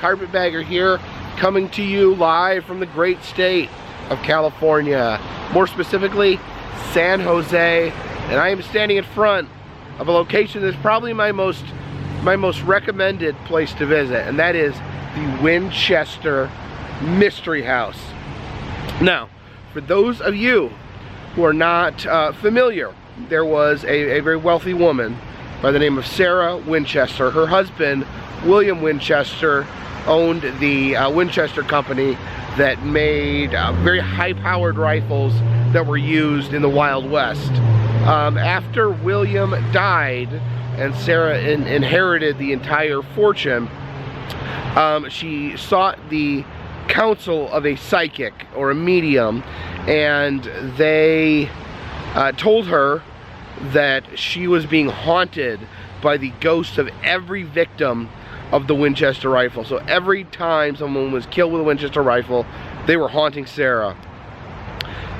Carpetbagger here, coming to you live from the great state of California, more specifically San Jose, and I am standing in front of a location that's probably my most recommended place to visit, and that is the Winchester Mystery House. Now, for those of you who are not familiar, there was a very wealthy woman by the name of Sarah Winchester. Her husband, William Winchester, owned the Winchester company that made very high-powered rifles that were used in the Wild West. After William died and Sarah inherited the entire fortune, she sought the counsel of a psychic or a medium, and they told her that she was being haunted by the ghosts of every victim of the Winchester rifle. So every time someone was killed with a Winchester rifle, they were haunting Sarah.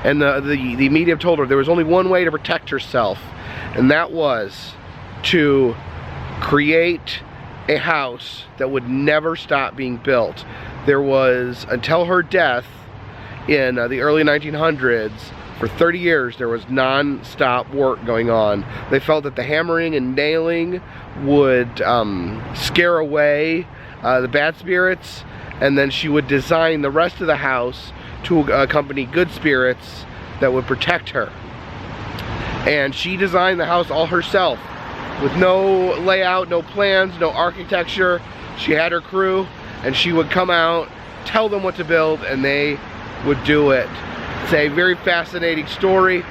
And the medium told her there was only one way to protect herself, and that was to create a house that would never stop being built. There was, until her death in the early 1900s, for 30 years there was non-stop work going on. They felt that the hammering and nailing would scare away the bad spirits, and then she would design the rest of the house to accompany good spirits that would protect her. And she designed the house all herself, with no layout, no plans, no architecture. She had her crew, and she would come out, tell them what to build, and they would do it. It's a very fascinating story,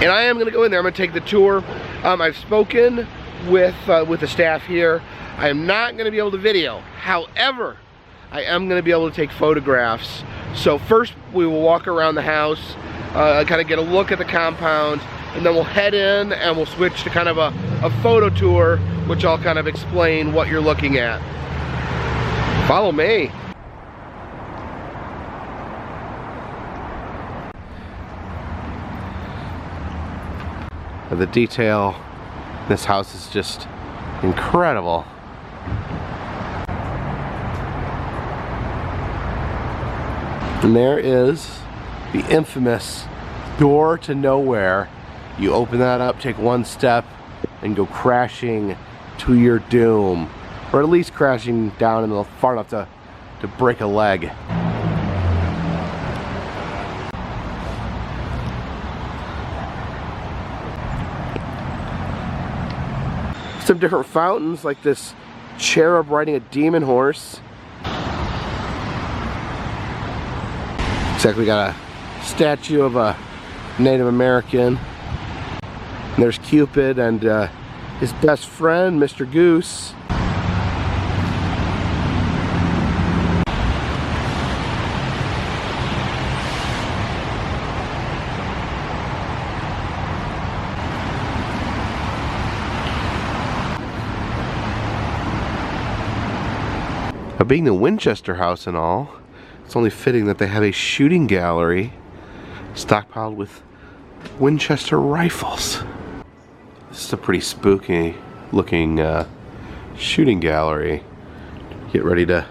and I am going to go in there. I'm going to take the tour. I've spoken with the staff here. I am not going to be able to video. However, I am going to be able to take photographs. So first we will walk around the house, kind of get a look at the compound, and then we'll head in and we'll switch to kind of a photo tour, which I'll kind of explain what you're looking at. Follow me. The detail in this house is just incredible. And there is the infamous door to nowhere. You open that up, take one step, and go crashing to your doom. Or at least crashing down in far enough to break a leg. Some different fountains, like this cherub riding a demon horse. Looks like we got a statue of a Native American. And there's Cupid and his best friend, Mr. Goose. Being the Winchester house and all, it's only fitting that they have a shooting gallery stockpiled with Winchester rifles. This is a pretty spooky looking shooting gallery. Get ready to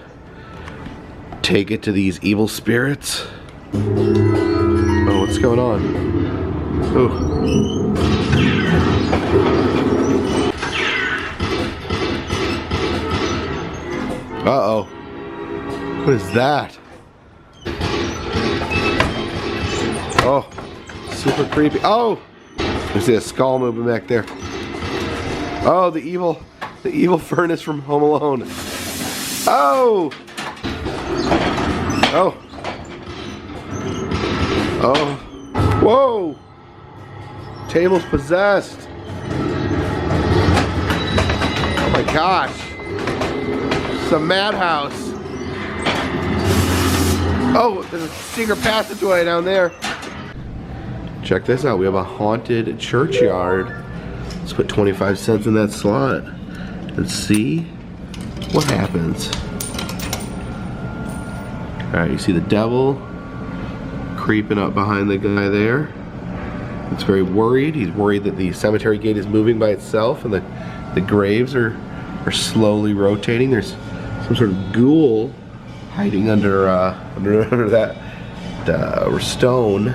take it to these evil spirits. Oh, what's going on? Oh. Uh-oh. What is that? Oh, super creepy. Oh! I see a skull moving back there. Oh, the evil furnace from Home Alone. Oh! Oh. Oh. Whoa! Table's possessed. Oh my gosh. It's a madhouse. Oh, there's a secret passageway down there. Check this out. We have a haunted churchyard. Let's put 25 cents in that slot and see what happens. Alright, you see the devil creeping up behind the guy there. He's very worried. He's worried that the cemetery gate is moving by itself and the graves are slowly rotating. There's some sort of ghoul hiding under under that stone.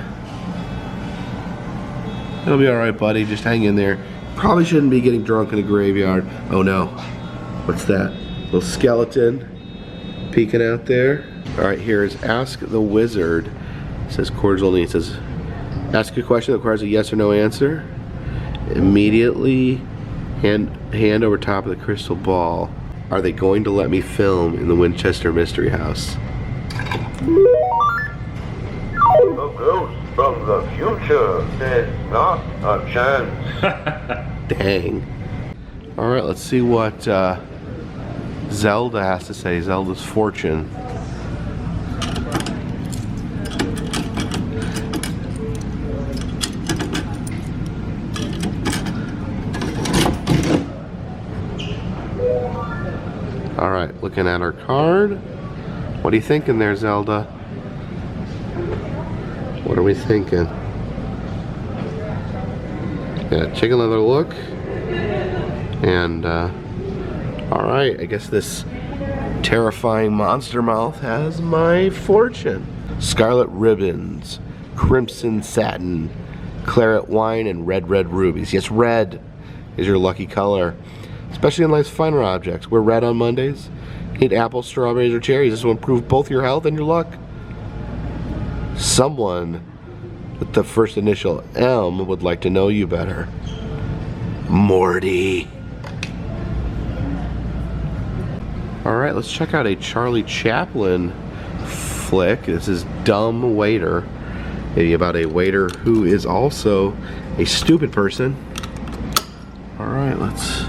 It'll be all right, buddy. Just hang in there. Probably shouldn't be getting drunk in a graveyard. Oh no, what's that? Little skeleton peeking out there. All right, here is Ask the Wizard. It says cordial only. It says, ask a question that requires a yes or no answer. Immediately hand over top of the crystal ball. Are they going to let me film in the Winchester Mystery House? A ghost from the future says not a chance. Dang. All right, let's see what Zelda has to say. Zelda's fortune. All right, looking at her card. What are you thinking there, Zelda? What are we thinking? Yeah, take another look. And, all right, I guess this terrifying monster mouth has my fortune. Scarlet ribbons, crimson satin, claret wine, and red rubies. Yes, red is your lucky color. Especially in life's finer objects. We're red on Mondays. Eat apples, strawberries, or cherries. This will improve both your health and your luck. Someone with the first initial M would like to know you better. Morty. Alright, let's check out a Charlie Chaplin flick. This is Dumb Waiter. Maybe about a waiter who is also a stupid person. Alright, let's...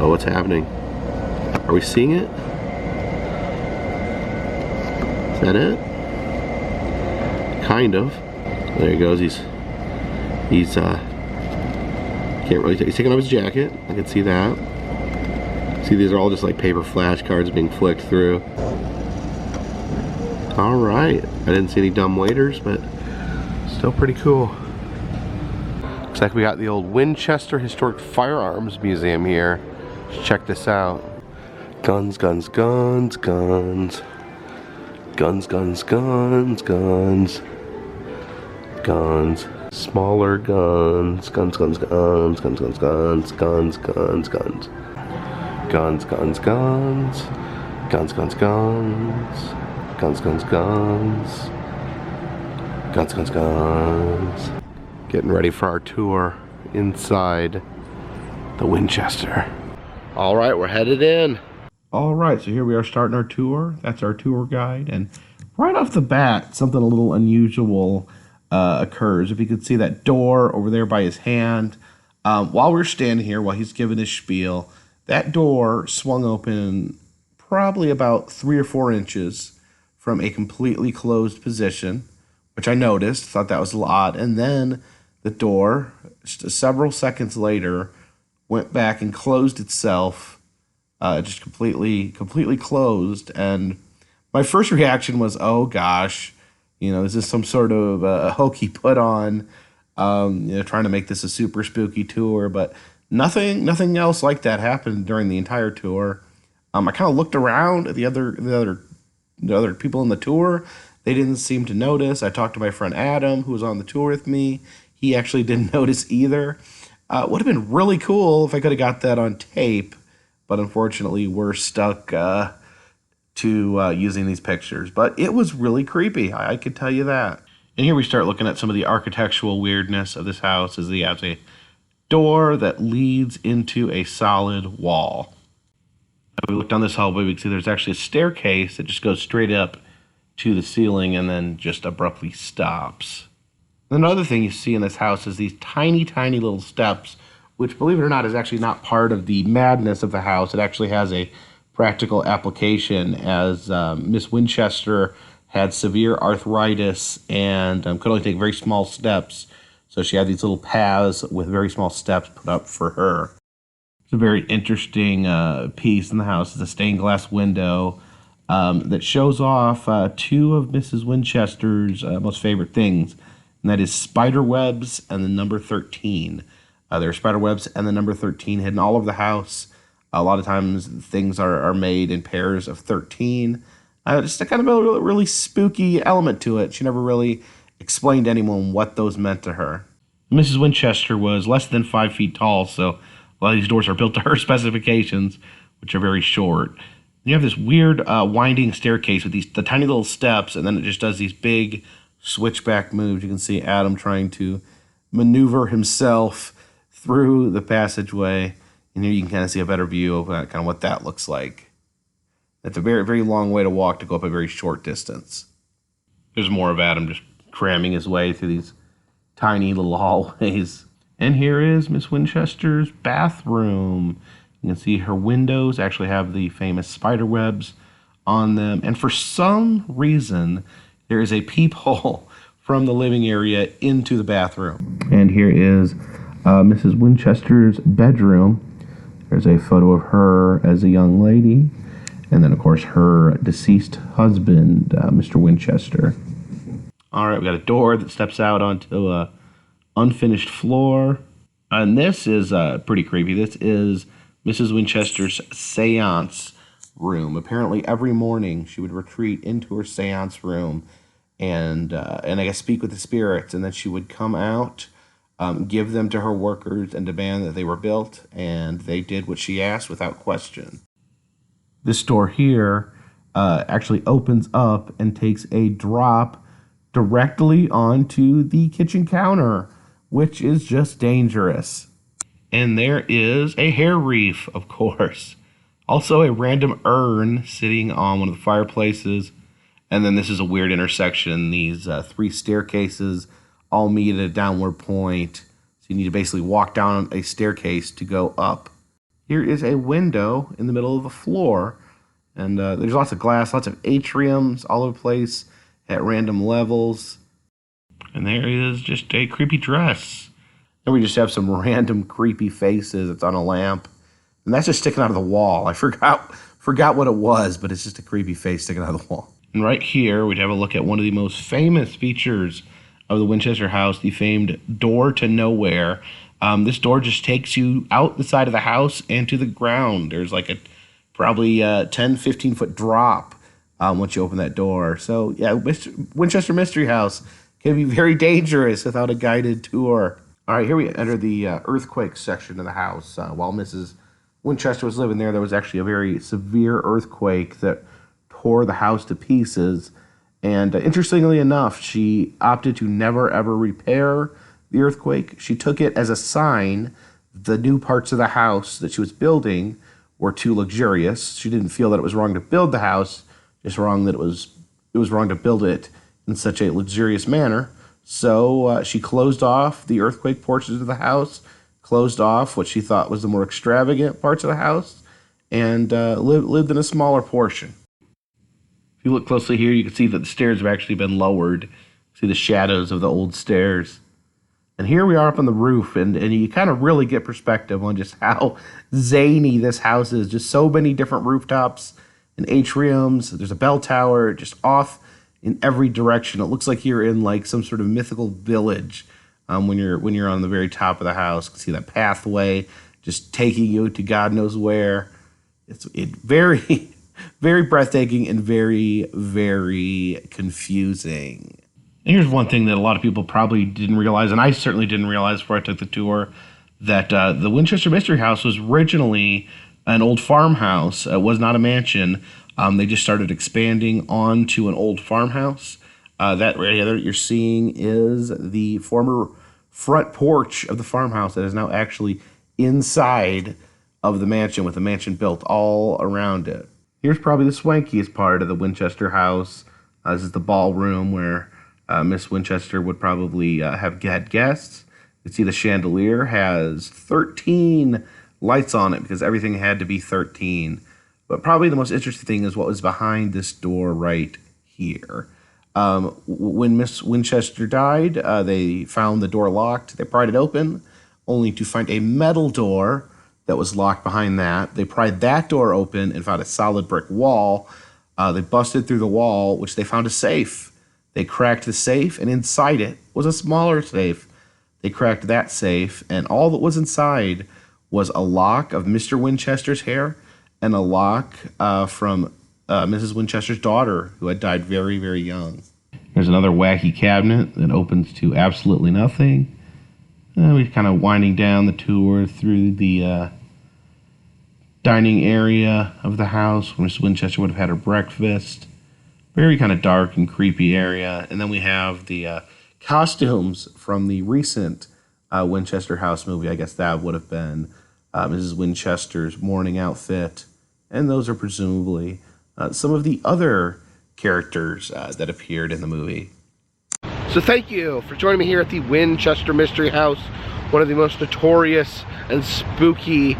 Oh, what's happening? Are we seeing it? Is that it? Kind of. There he goes. He's can't really he's taking off his jacket. I can see that. See, these are all just like paper flashcards being flicked through. All right. I didn't see any dumb waiters, but still pretty cool. Looks like we got the old Winchester Historic Firearms Museum here. Let's check this out. Guns, guns, guns, guns. Guns, guns, guns, guns. Guns. Smaller guns. Guns, guns, guns, guns, guns, guns, guns, guns, guns. Guns, guns, guns. Guns, guns, guns. Guns, guns, guns. Guns, guns, guns. Getting ready for our tour inside the Winchester. All right, we're headed in. All right, so here we are starting our tour. That's our tour guide. And right off the bat, something a little unusual occurs. If you could see that door over there by his hand. While we're standing here, while he's giving his spiel, that door swung open probably about 3 or 4 inches from a completely closed position, which I noticed, thought that was a little odd. And then the door, just several seconds later, went back and closed itself, just completely closed. And my first reaction was, oh gosh, you know, is this some sort of hokey put on, you know, trying to make this a super spooky tour? But nothing else like that happened during the entire tour. I kind of looked around at the other people in the tour. They didn't seem to notice. I talked to my friend Adam, who was on the tour with me. He actually didn't notice either. Would have been really cool if I could have got that on tape, but unfortunately we're stuck to using these pictures. But it was really creepy, I could tell you that. And here we start looking at some of the architectural weirdness of this house, as he has a door that leads into a solid wall. If we look down this hallway, we can see there's actually a staircase that just goes straight up to the ceiling and then just abruptly stops. Another thing you see in this house is these tiny little steps, which, believe it or not, is actually not part of the madness of the house. It actually has a practical application, as Miss Winchester had severe arthritis and could only take very small steps. So she had these little paths with very small steps put up for her. It's a very interesting piece in the house. It's a stained glass window that shows off 2 of Mrs. Winchester's most favorite things. And that is spider webs and the number 13. There are spider webs and the number 13 hidden all over the house. A lot of times things are made in pairs of 13. Just a kind of a really spooky element to it. She never really explained to anyone what those meant to her. Mrs. Winchester was less than 5 feet tall, so a lot of these doors are built to her specifications, which are very short. You have this weird winding staircase with the tiny little steps, and then it just does these big switchback moves. You can see Adam trying to maneuver himself through the passageway, and here you can kind of see a better view of kind of what that looks like. It's a very, very long way to walk to go up a very short distance. There's more of Adam just cramming his way through these tiny little hallways. And here is Miss Winchester's bathroom. You can see her windows actually have the famous spider webs on them. And for some reason, there is a peephole from the living area into the bathroom. And here is Mrs. Winchester's bedroom. There's a photo of her as a young lady. And then, of course, her deceased husband, Mr. Winchester. All right, we got a door that steps out onto a unfinished floor. And this is pretty creepy. This is Mrs. Winchester's seance room. Apparently, every morning she would retreat into her seance room and I guess speak with the spirits. And then she would come out, give them to her workers, and demand that they were built. And they did what she asked without question. This door here actually opens up and takes a drop directly onto the kitchen counter, which is just dangerous. And there is a hair wreath, of course. Also a random urn sitting on one of the fireplaces. And then this is a weird intersection. These 3 staircases all meet at a downward point. So you need to basically walk down a staircase to go up. Here is a window in the middle of the floor. And there's lots of glass, lots of atriums all over the place at random levels. And there is just a creepy dress. And we just have some random creepy faces. It's on a lamp. And that's just sticking out of the wall. I forgot what it was, but it's just a creepy face sticking out of the wall. And right here, we'd have a look at one of the most famous features of the Winchester house, the famed door to nowhere. This door just takes you out the side of the house and to the ground. There's like a probably 10, 15-foot drop once you open that door. So, yeah, Winchester Mystery House can be very dangerous without a guided tour. All right, here we enter the earthquake section of the house. While Mrs. Winchester was living there, there was actually a very severe earthquake that tore the house to pieces. And interestingly enough, she opted to never, ever repair the earthquake. She took it as a sign the new parts of the house that she was building were too luxurious. She didn't feel that it was wrong to build the house, just wrong that it was wrong to build it in such a luxurious manner. So she closed off the earthquake portions of the house, closed off what she thought was the more extravagant parts of the house, and lived in a smaller portion. If you look closely here, you can see that the stairs have actually been lowered. See the shadows of the old stairs. And here we are up on the roof, and you kind of really get perspective on just how zany this house is. Just so many different rooftops and atriums. There's a bell tower just off in every direction. It looks like you're in like some sort of mythical village when you're on the very top of the house. You can see that pathway just taking you to God knows where. It's very, very breathtaking and very, very confusing. And here's one thing that a lot of people probably didn't realize, and I certainly didn't realize before I took the tour, that the Winchester Mystery House was originally an old farmhouse. It was not a mansion. They just started expanding onto an old farmhouse. That right there you're seeing is the former front porch of the farmhouse that is now actually inside of the mansion, with the mansion built all around it. Here's probably the swankiest part of the Winchester house. This is the ballroom where Miss Winchester would probably have had guests. You can see the chandelier has 13 lights on it because everything had to be 13. But probably the most interesting thing is what was behind this door right here. When Miss Winchester died, they found the door locked. They pried it open, only to find a metal door that was locked behind that. They pried that door open and found a solid brick wall. They busted through the wall, which they found a safe. They cracked the safe, and inside it was a smaller safe They cracked that safe, and all that was inside was a lock of Mr. Winchester's hair and a lock from Mrs. Winchester's daughter, who had died very, very young. There's another wacky cabinet that opens to absolutely nothing. We're kind of winding down the tour through the dining area of the house where Mrs. Winchester would have had her breakfast. Very kind of dark and creepy area. And then we have the costumes from the recent Winchester House movie. I guess that would have been Mrs. Winchester's morning outfit. And those are presumably some of the other characters that appeared in the movie. So thank you for joining me here at the Winchester Mystery House, one of the most notorious and spooky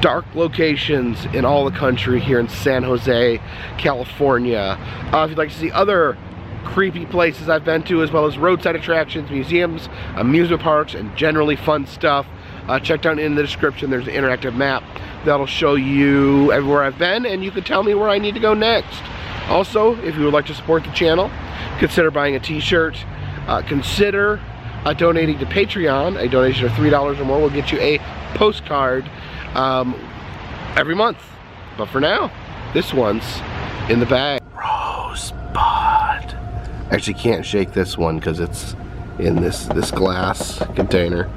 dark locations in all the country here in San Jose, California. If you'd like to see other creepy places I've been to, as well as roadside attractions, museums, amusement parks, and generally fun stuff, check down in the description. There's an interactive map that'll show you everywhere I've been, and you can tell me where I need to go next. Also, if you would like to support the channel, consider buying a t-shirt. Consider donating to Patreon. A donation of $3 or more will get you a postcard every month. But for now, this one's in the bag. Rosebud. Actually can't shake this one because it's in this glass container.